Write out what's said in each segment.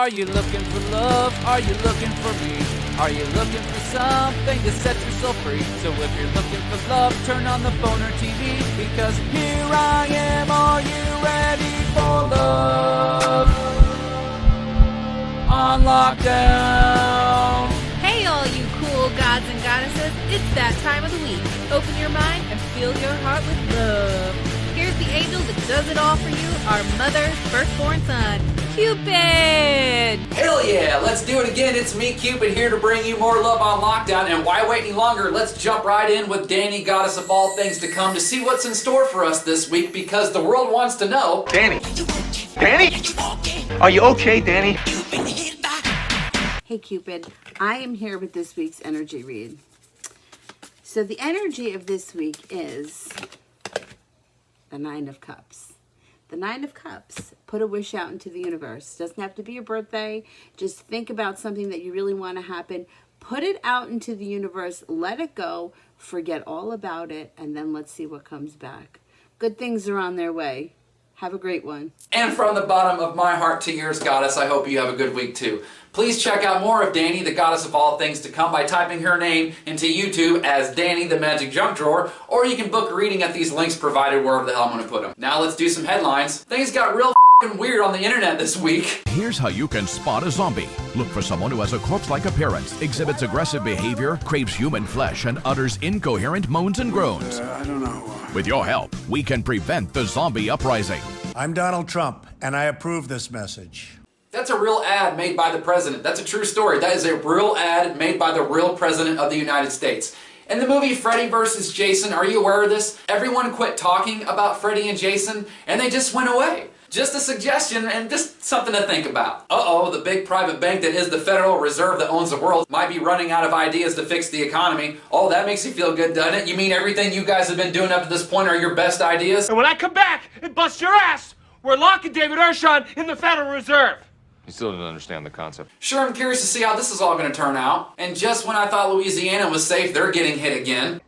Are you looking for love? Are you looking for me? Are you looking for something to set yourself free? So if you're looking for love, turn on the phone or TV, because here I am. Are you ready for love? On lockdown. Hey all you cool gods and goddesses, it's that time of the week. Open your mind and fill your heart with love. Here's the angel that does it all for you, our mother's firstborn son, Cupid! Hell yeah, let's do it again. It's me, Cupid, here to bring you more love on lockdown. And why wait any longer? Let's jump right in with Danny, goddess of all things to come, to see what's in store for us this week, because the world wants to know. Danny? Danny? Are you okay, Danny? Hey Cupid, I am here with this week's energy read. So the energy of this week is the Nine of Cups. The Nine of Cups. Put a wish out into the universe. Doesn't have to be your birthday. Just think about something that you really want to happen. Put it out into the universe. Let it go. Forget all about it. And then let's see what comes back. Good things are on their way. Have a great one. And from the bottom of my heart to yours, goddess, I hope you have a good week too. Please check out more of Danny, the goddess of all things to come, by typing her name into YouTube as Danny the Magic Junk Drawer, or you can book a reading at these links provided wherever the hell I'm going to put them. Now let's do some headlines. Things got real f***ing weird on the internet this week. Here's how you can spot a zombie. Look for someone who has a corpse-like appearance, exhibits aggressive behavior, craves human flesh, and utters incoherent moans and groans. I don't know. With your help, we can prevent the zombie uprising. I'm Donald Trump, and I approve this message. That's a real ad made by the president. That's a true story. That is a real ad made by the real president of the United States. In the movie Freddy vs. Jason, are you aware of this? Everyone quit talking about Freddy and Jason, and they just went away. Just a suggestion and just something to think about. Uh-oh, the big private bank that is the Federal Reserve that owns the world might be running out of ideas to fix the economy. Oh, that makes you feel good, doesn't it? You mean everything you guys have been doing up to this point are your best ideas? And when I come back and bust your ass, we're locking David Ershon in the Federal Reserve. You still didn't understand the concept. Sure, I'm curious to see how this is all going to turn out. And just when I thought Louisiana was safe, they're getting hit again.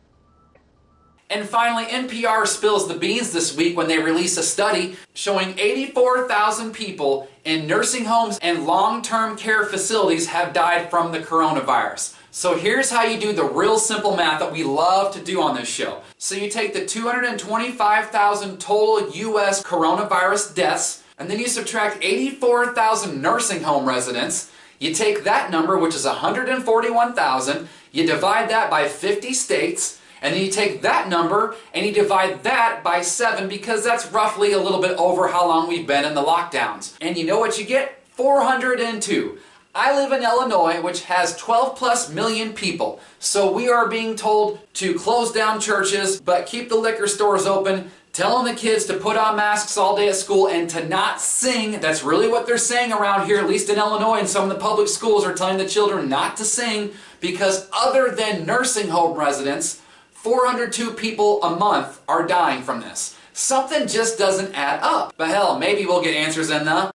And finally, NPR spills the beans this week when they release a study showing 84,000 people in nursing homes and long-term care facilities have died from the coronavirus. So here's how you do the real simple math that we love to do on this show. So you take the 225,000 total U.S. coronavirus deaths, and then you subtract 84,000 nursing home residents. You take that number, which is 141,000, you divide that by 50 states, and then you take that number and you divide that by 7, because that's roughly a little bit over how long we've been in the lockdowns. And you know what you get? 402. I live in Illinois, which has 12 plus million people. So we are being told to close down churches, but keep the liquor stores open, telling the kids to put on masks all day at school and to not sing. That's really what they're saying around here, at least in Illinois, and some of the public schools are telling the children not to sing, because other than nursing home residents, 402 people a month are dying from this. Something just doesn't add up. But hell, maybe we'll get answers in the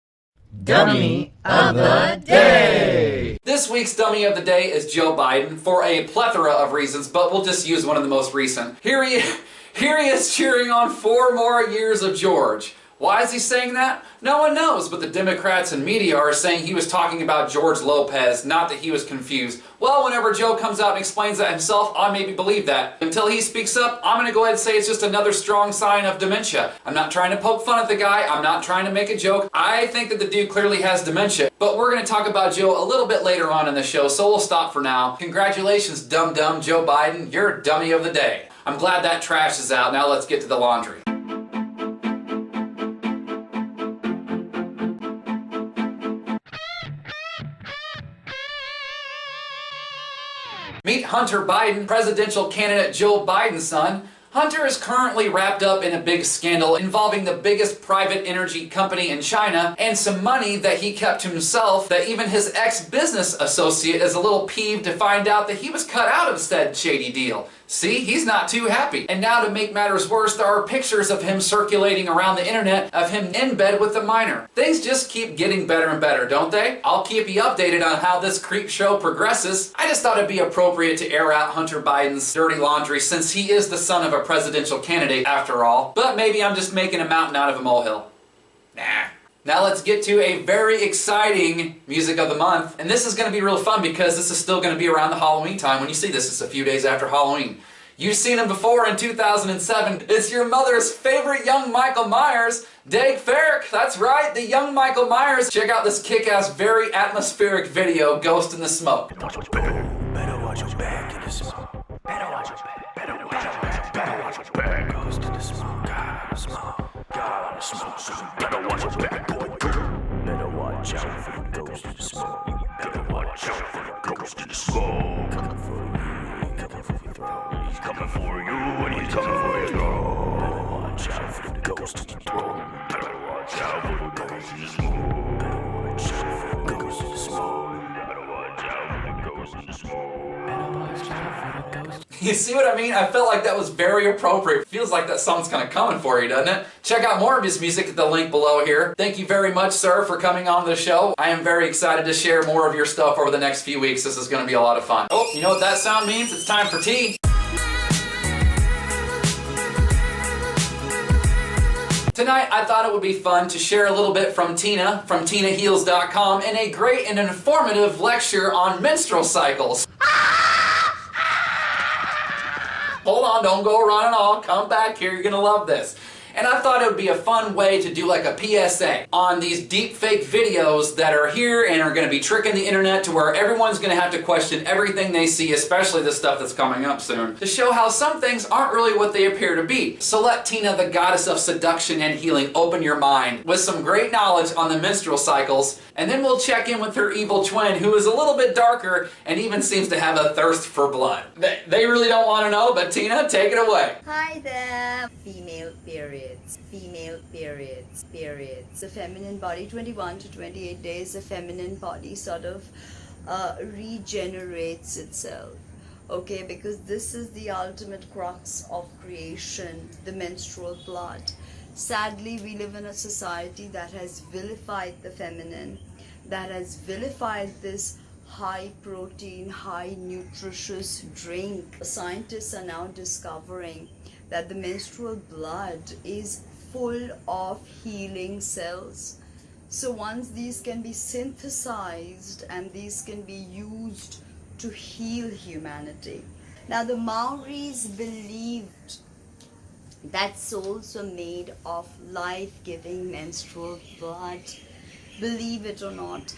Dummy of the Day. This week's Dummy of the Day is Joe Biden for a plethora of reasons, but we'll just use one of the most recent. Here he is cheering on 4 more years of George. Why is he saying that? No one knows, but the Democrats and media are saying he was talking about George Lopez, not that he was confused. Well, whenever Joe comes out and explains that himself, I maybe believe that. Until he speaks up, I'm going to go ahead and say it's just another strong sign of dementia. I'm not trying to poke fun at the guy. I'm not trying to make a joke. I think that the dude clearly has dementia. But we're going to talk about Joe a little bit later on in the show, so we'll stop for now. Congratulations, dumb Joe Biden. You're Dummy of the Day. I'm glad that trash is out. Now let's get to the laundry. Meet Hunter Biden, presidential candidate Joe Biden's son. Hunter is currently wrapped up in a big scandal involving the biggest private energy company in China and some money that he kept to himself, that even his ex-business associate is a little peeved to find out that he was cut out of said shady deal. See, he's not too happy. And now to make matters worse, there are pictures of him circulating around the internet of him in bed with the minor. Things just keep getting better and better, don't they? I'll keep you updated on how this creep show progresses. I just thought it'd be appropriate to air out Hunter Biden's dirty laundry, since he is the son of a presidential candidate after all. But maybe I'm just making a mountain out of a molehill. Nah. Now let's get to a very exciting music of the month. And this is going to be real fun because this is still going to be around the Halloween time. When you see this, it's a few days after Halloween. You've seen him before in 2007. It's your mother's favorite young Michael Myers, Daeg Faeric. That's right, the young Michael Myers. Check out this kick-ass, very atmospheric video, Ghost in the Smoke. Better watch your back in the smoke. Better watch your back. Better watch your back. Better watch your back. Ghost in the smoke. God in the smoke. God in the smoke. So you better watch your back, boy. Better watch out for the ghost in the smoke. You better watch out for the ghost in the smoke. Coming for you. Coming for your throat. He's coming for you and he's coming for your throat. Better watch out for the ghost in the throat. Better watch out for the ghost in the smoke. Better watch out for the ghost in the smoke. Better watch out for the ghost in the smoke. You see what I mean? I felt like that was very appropriate. Feels like that song's kind of coming for you, doesn't it? Check out more of his music at the link below here. Thank you very much, sir, for coming on the show. I am very excited to share more of your stuff over the next few weeks. This is going to be a lot of fun. Oh, you know what that sound means? It's time for tea. Tonight, I thought it would be fun to share a little bit from Tina, from TinaHeals.com, and a great and informative lecture on menstrual cycles. Hold on, don't go running off. Come back here, you're gonna love this. And I thought it would be a fun way to do like a PSA on these deep fake videos that are here and are going to be tricking the internet to where everyone's going to have to question everything they see, especially the stuff that's coming up soon, to show how some things aren't really what they appear to be. So let Tina, the goddess of seduction and healing, open your mind with some great knowledge on the menstrual cycles, and then we'll check in with her evil twin, who is a little bit darker and even seems to have a thirst for blood. They really don't want to know, but Tina, take it away. Hi there. Female periods. Female periods. Periods. The feminine body, 21 to 28 days, the feminine body sort of regenerates itself. Okay, because this is the ultimate crux of creation, the menstrual blood. Sadly, we live in a society that has vilified the feminine, that has vilified this high protein, high nutritious drink. Scientists are now discovering that the menstrual blood is full of healing cells. So once these can be synthesized and these can be used to heal humanity. Now the Maoris believed that souls were made of life-giving menstrual blood. Believe it or not,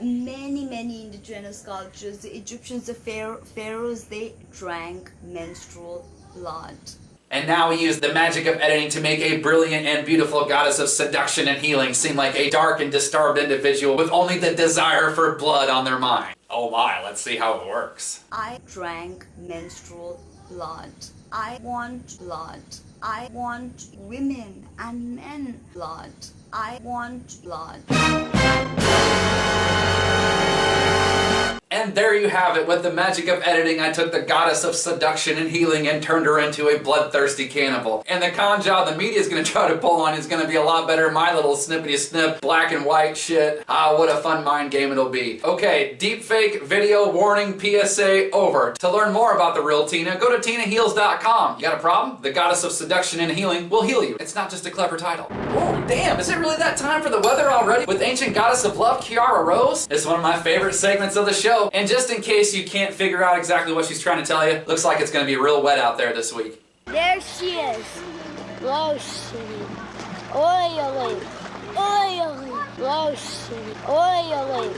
many indigenous cultures, the Egyptians, the pharaohs, they drank menstrual blood. And now we use the magic of editing to make a brilliant and beautiful goddess of seduction and healing seem like a dark and disturbed individual with only the desire for blood on their mind. Oh my, let's see how it works. I drank menstrual blood. I want blood. I want women and men blood. I want blood. And there you have it. With the magic of editing, I took the goddess of seduction and healing and turned her into a bloodthirsty cannibal. And the con job the media is going to try to pull on is going to be a lot better than my little snippety snip, black and white shit. Ah, what a fun mind game it'll be. Okay, deepfake video warning PSA over. To learn more about the real Tina, go to TinaHeals.com. You got a problem? The goddess of seduction and healing will heal you. It's not just a clever title. Oh, damn, is it really that time for the weather already? With ancient goddess of love, Kiara Rose? It's one of my favorite segments of the show. And just in case you can't figure out exactly what she's trying to tell you, looks like it's going to be real wet out there this week. There she is. Lotion. Oily. Oily. Lotion. Oily.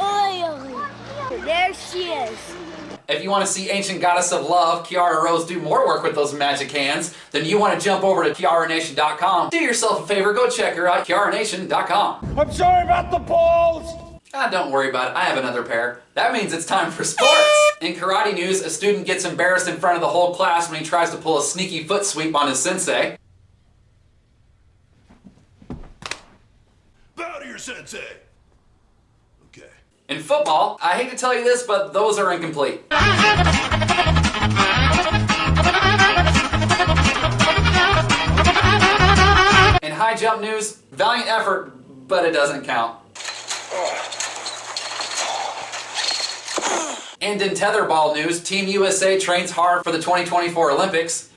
Oily. There she is. If you want to see ancient goddess of love, Kiara Rose, do more work with those magic hands, then you want to jump over to KiaraNation.com. Do yourself a favor, go check her out, KiaraNation.com. I'm sorry about the balls! Ah, don't worry about it. I have another pair. That means it's time for sports. In karate news, a student gets embarrassed in front of the whole class when he tries to pull a sneaky foot sweep on his sensei. Bow to your sensei. Okay. In football, I hate to tell you this, but those are incomplete. In high jump news, valiant effort, but it doesn't count. And in tetherball news, Team USA trains hard for the 2024 Olympics.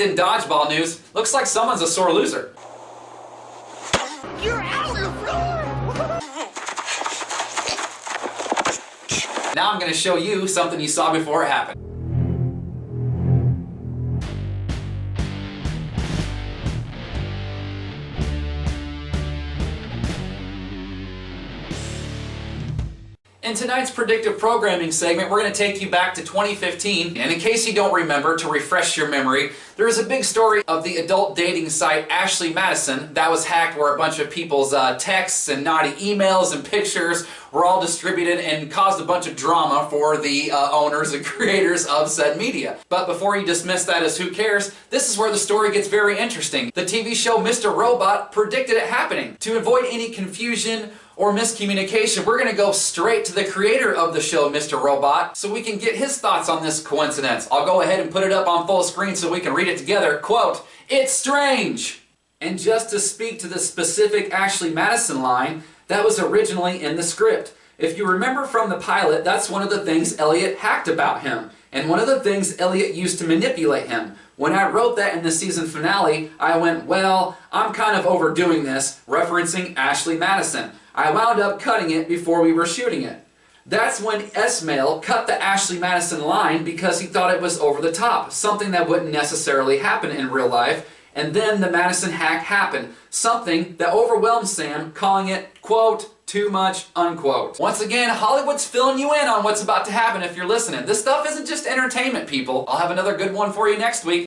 And in dodgeball news, looks like someone's a sore loser. You're out on the floor! Now I'm going to show you something you saw before it happened. In tonight's predictive programming segment, we're going to take you back to 2015, and in case you don't remember, to refresh your memory, there was a big story of the adult dating site Ashley Madison that was hacked, where a bunch of people's texts and naughty emails and pictures were all distributed and caused a bunch of drama for the owners and creators of said media. But before you dismiss that as who cares, this is where the story gets very interesting. The TV show Mr. Robot predicted it happening. To avoid any confusion or miscommunication, we're going to go straight to the creator of the show, Mr. Robot, so we can get his thoughts on this coincidence. I'll go ahead and put it up on full screen so we can read it together. Quote, "It's strange." And just to speak to the specific Ashley Madison line, that was originally in the script. If you remember from the pilot, that's one of the things Elliot hacked about him, and one of the things Elliot used to manipulate him. When I wrote that in the season finale, I went, well, I'm kind of overdoing this, referencing Ashley Madison. I wound up cutting it before we were shooting it. That's when S-Mail cut the Ashley Madison line because he thought it was over the top, something that wouldn't necessarily happen in real life, and then the Madison hack happened, something that overwhelmed Sam, calling it, quote, too much, unquote. Once again, Hollywood's filling you in on what's about to happen if you're listening. This stuff isn't just entertainment, people. I'll have another good one for you next week.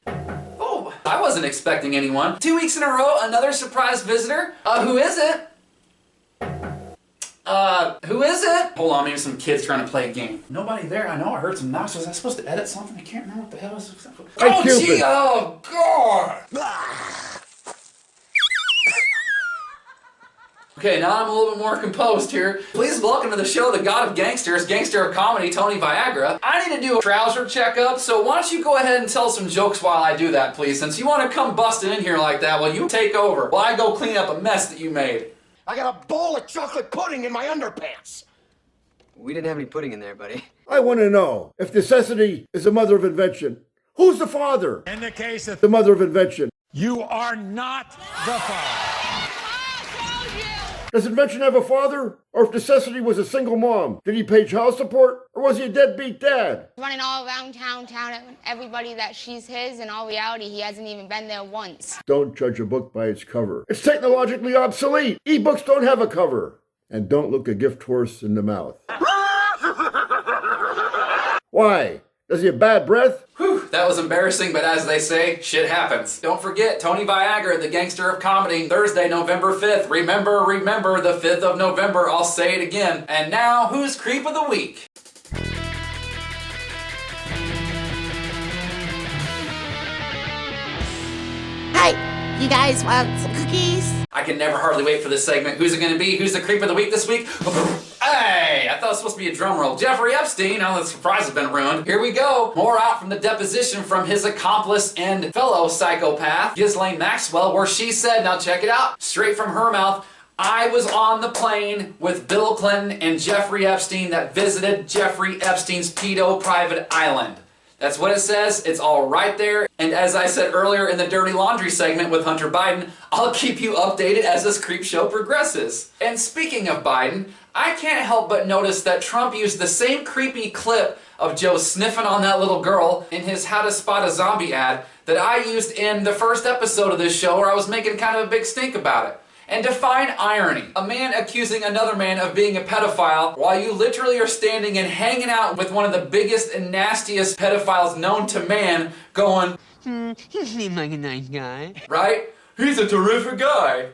Oh, I wasn't expecting anyone. 2 weeks in a row, another surprise visitor. Who is it? Who is it? Hold on, maybe some kids trying to play a game. Nobody there. I know I heard some knocks. Was I supposed to edit something? I can't remember what the hell was. Oh, gee! Oh, God! Okay, now I'm a little bit more composed here. Please welcome to the show the god of gangsters, gangster of comedy, Tony Viagra. I need to do a trouser checkup, so why don't you go ahead and tell some jokes while I do that, please? Since you want to come busting in here like that, well, you take over while I go clean up a mess that you made. I got a bowl of chocolate pudding in my underpants. We didn't have any pudding in there, buddy. I want to know, if necessity is the mother of invention, who's the father? In the case of The mother of invention. you are not the father. Does invention have a father? Or if necessity was a single mom, did he pay child support? Or was he a deadbeat dad? Running all around town telling everybody that she's his, in all reality, he hasn't even been there once. Don't judge a book by its cover. It's technologically obsolete. E-books don't have a cover. And don't look a gift horse in the mouth. Why? Does he have bad breath? Whew, that was embarrassing, but as they say, shit happens. Don't forget, Tony Viagra, the gangster of comedy, Thursday, November 5th. Remember, the 5th of November. I'll say it again. And now, who's Creep of the Week? Hey, you guys want some cookies? I can never hardly wait for this segment. Who's it going to be? Who's the Creep of the Week this week? Hey, I thought it was supposed to be a drum roll. Jeffrey Epstein. Now the surprise has been ruined. Here we go. More out from the deposition from his accomplice and fellow psychopath, Ghislaine Maxwell, where she said, now check it out, straight from her mouth, I was on the plane with Bill Clinton and Jeffrey Epstein that visited Jeffrey Epstein's pedo private island. That's what it says. It's all right there. And as I said earlier in the Dirty Laundry segment with Hunter Biden, I'll keep you updated as this creep show progresses. And speaking of Biden, I can't help but notice that Trump used the same creepy clip of Joe sniffing on that little girl in his How to Spot a Zombie ad that I used in the first episode of this show where I was making kind of a big stink about it. And define irony. A man accusing another man of being a pedophile while you literally are standing and hanging out with one of the biggest and nastiest pedophiles known to man going, He seemed like a nice guy. Right? He's a terrific guy.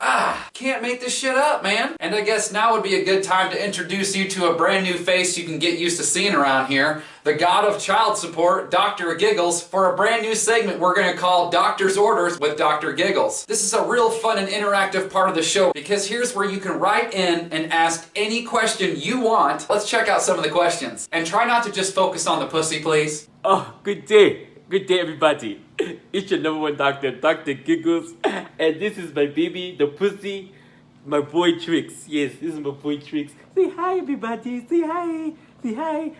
Can't make this shit up, man. And I guess now would be a good time to introduce you to a brand new face you can get used to seeing around here. The god of child support, Dr. Giggles, for a brand new segment we're going to call Doctor's Orders with Dr. Giggles. This is a real fun and interactive part of the show because here's where you can write in and ask any question you want. Let's check out some of the questions. And try not to just focus on the pussy, please. Oh, good day. Good day, everybody. It's your number one doctor, Dr. Giggles. And this is my baby, the pussy, my boy Trix. Yes, this is my boy Trix. Say hi, everybody. Say hi. Say hi.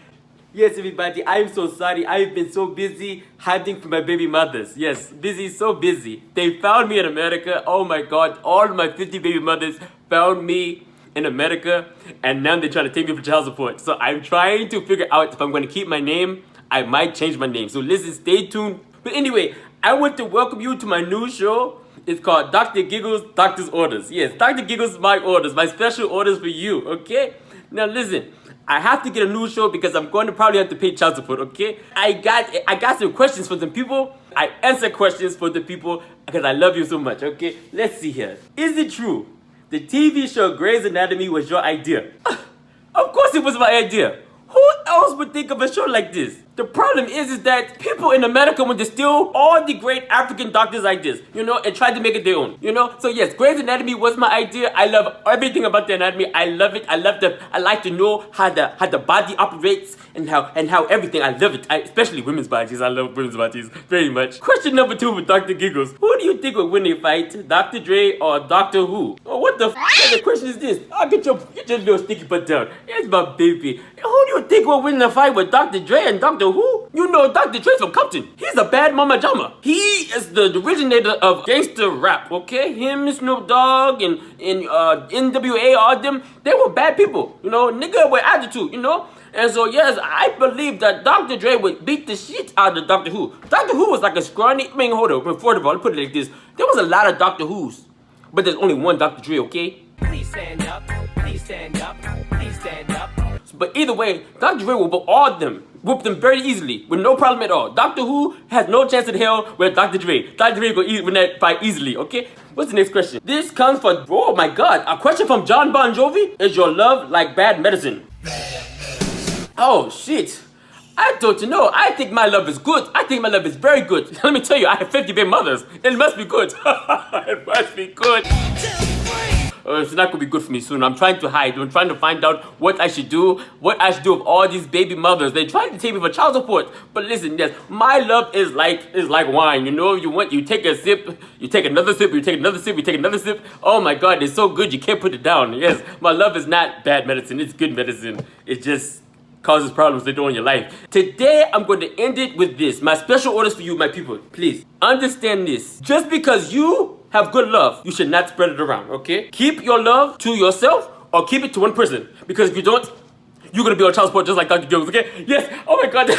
Yes, everybody, I'm so sorry. I've been so busy hiding from my baby mothers. Yes, busy, so busy. They found me in America. Oh my God, all my 50 baby mothers found me in America, and now they're trying to take me for child support. So I'm trying to figure out if I'm going to keep my name. I might change my name. So listen, stay tuned. But anyway, I want to welcome you to my new show. It's called Dr. Giggles, Doctor's Orders. Yes, Dr. Giggles, my orders, my special orders for you, okay? Now listen, I have to get a new show because I'm going to probably have to pay child support, okay? I got some questions for some people. I answer questions for the people because I love you so much, okay? Let's see here. Is it true the TV show Grey's Anatomy was your idea? Of course it was my idea. Who else would think of a show like this? The problem is that people in America want to steal all the great African doctors' ideas, you know, and try to make it their own, you know? So yes, Grey's Anatomy was my idea. I love everything about the anatomy. I love it. I like to know how the body operates and how everything. I love it. Especially women's bodies. I love women's bodies very much. Question number 2 with Dr. Giggles. Who do you think would win a fight, Dr. Dre or Doctor Who? Oh, what the kind of question is this? Oh, get your little sticky butt down. It's my baby. Who do you think will win the fight with Dr. Dre and Doctor Who? You know Dr. Dre's from Compton. He's a bad mama jama. He is the originator of gangster rap, okay? Him, Snoop Dogg, and NWA, all them, they were bad people, you know? Nigga with attitude, you know? And so, yes, I believe that Dr. Dre would beat the shit out of Doctor Who. Doctor Who was like a scrawny, hold on, first of all, let me put it like this. There was a lot of Doctor Who's, but there's only one Dr. Dre, okay? Please stand up, please stand up, please stand up. But either way, Dr. Dre will whoop them very easily, with no problem at all. Doctor Who has no chance in hell with Dr. Dre. Dr. Dre will win that fight easily, okay? What's the next question? This comes from, oh my God, a question from John Bon Jovi. Is your love like bad medicine? Oh shit. I don't know. I think my love is good. I think my love is very good. Let me tell you, I have 50 big mothers. It must be good. It must be good. It's not gonna be good for me soon. I'm trying to hide. I'm trying to find out what I should do. What I should do with all these baby mothers. They're trying to take me for child support. But listen, yes, my love is like wine. You know, you take a sip, you take another sip, you take another sip, you take another sip. Oh my God, it's so good you can't put it down. Yes, my love is not bad medicine. It's good medicine. It just causes problems later in your life. Today, I'm going to end it with this. My special orders for you, my people. Please, understand this. Just because you have good love, you should not spread it around, okay? Keep your love to yourself or keep it to one person. Because if you don't, you're going to be on child support just like Dr. Giggles, okay? Yes, oh my God.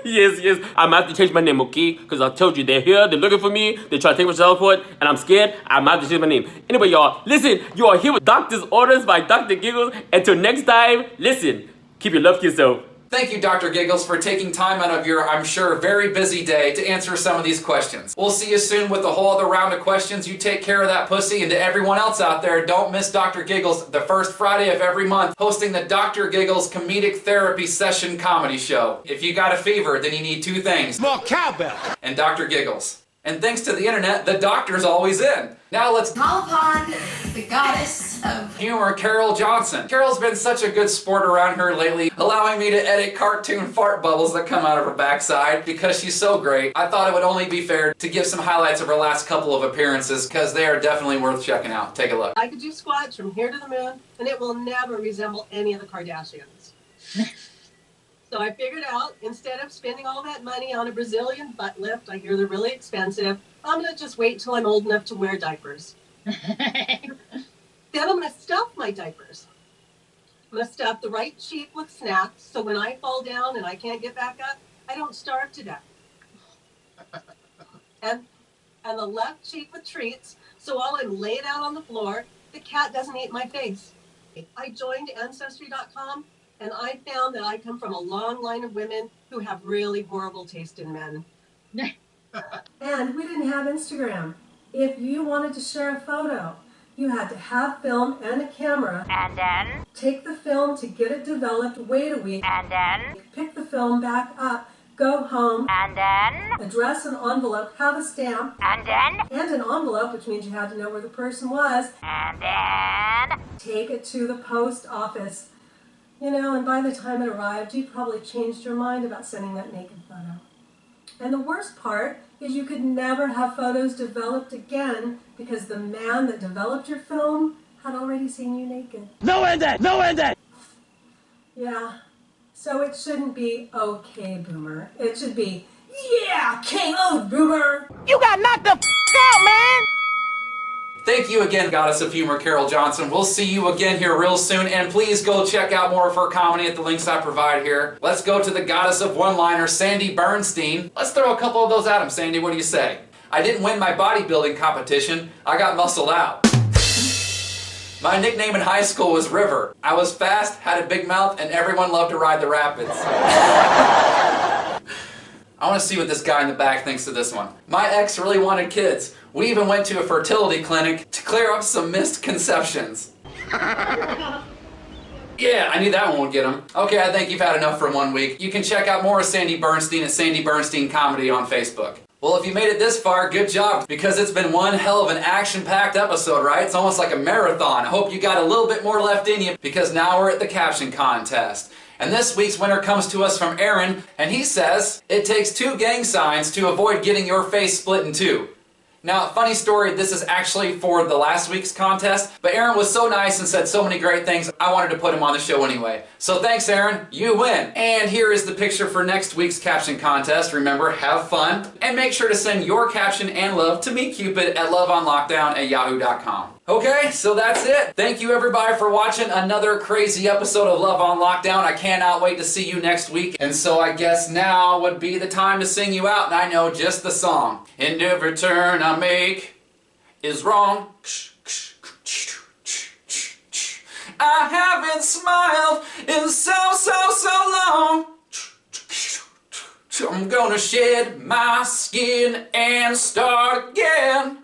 Yes, I'm going to have to change my name, okay? Because I told you, they're here, they're looking for me, they try to take my child support, and I'm scared, I'm going to have to change my name. Anyway, y'all, listen, you are here with Doctor's Orders by Dr. Giggles. Until next time, listen. Keep your love to yourself. Thank you, Dr. Giggles, for taking time out of your, I'm sure, very busy day to answer some of these questions. We'll see you soon with a whole other round of questions. You take care of that pussy, and to everyone else out there, don't miss Dr. Giggles the first Friday of every month, hosting the Dr. Giggles Comedic Therapy Session Comedy Show. If you got a fever, then you need 2 things. More cowbell. And Dr. Giggles. And thanks to the internet, the doctor's always in. Now let's call upon the goddess of humor, Carol Johnson. Carol's been such a good sport around here lately, allowing me to edit cartoon fart bubbles that come out of her backside because she's so great. I thought it would only be fair to give some highlights of her last couple of appearances because they are definitely worth checking out. Take a look. I could do squats from here to the moon, and it will never resemble any of the Kardashians. So I figured out, instead of spending all that money on a Brazilian butt lift, I hear they're really expensive, I'm going to just wait till I'm old enough to wear diapers. Then I'm going to stuff my diapers. I'm going to stuff the right cheek with snacks, so when I fall down and I can't get back up, I don't starve to death. And the left cheek with treats, so while I'm laid out on the floor, the cat doesn't eat my face. I joined Ancestry.com, and I found that I come from a long line of women who have really horrible taste in men. And we didn't have Instagram. If you wanted to share a photo, you had to have film and a camera. And then? Take the film to get it developed, wait a week. And then? Pick the film back up, go home. And then? Address an envelope, have a stamp. And then? And an envelope, which means you had to know where the person was. And then? Take it to the post office. You know, and by the time it arrived, you probably changed your mind about sending that naked photo. And the worst part is you could never have photos developed again because the man that developed your film had already seen you naked. No end that! No end that! Yeah. So it shouldn't be okay, Boomer. It should be, yeah, KO, Boomer. You got knocked the out, man. Thank you again, Goddess of Humor, Carol Johnson. We'll see you again here real soon, and please go check out more of her comedy at the links I provide here. Let's go to the Goddess of One-Liner, Sandy Bernstein. Let's throw a couple of those at him, Sandy. What do you say? I didn't win my bodybuilding competition. I got muscled out. My nickname in high school was River. I was fast, had a big mouth, and everyone loved to ride the rapids. I want to see what this guy in the back thinks of this one. My ex really wanted kids. We even went to a fertility clinic to clear up some misconceptions. Yeah, I knew that one would get him. Okay, I think you've had enough for 1 week. You can check out more of Sandy Bernstein at Sandy Bernstein Comedy on Facebook. Well, if you made it this far, good job, because it's been one hell of an action-packed episode, right? It's almost like a marathon. I hope you got a little bit more left in you, because now we're at the caption contest. And this week's winner comes to us from Aaron, and he says, it takes 2 gang signs to avoid getting your face split in 2. Now, funny story, this is actually for the last week's contest, but Aaron was so nice and said so many great things, I wanted to put him on the show anyway. So thanks, Aaron, you win. And here is the picture for next week's caption contest. Remember, have fun, and make sure to send your caption and love to me, Cupid, at loveonlockdown@yahoo.com. Okay, so that's it. Thank you everybody for watching another crazy episode of Love on Lockdown. I cannot wait to see you next week. And so I guess now would be the time to sing you out, and I know just the song. And every turn I make is wrong. I haven't smiled in so long. I'm gonna shed my skin and start again.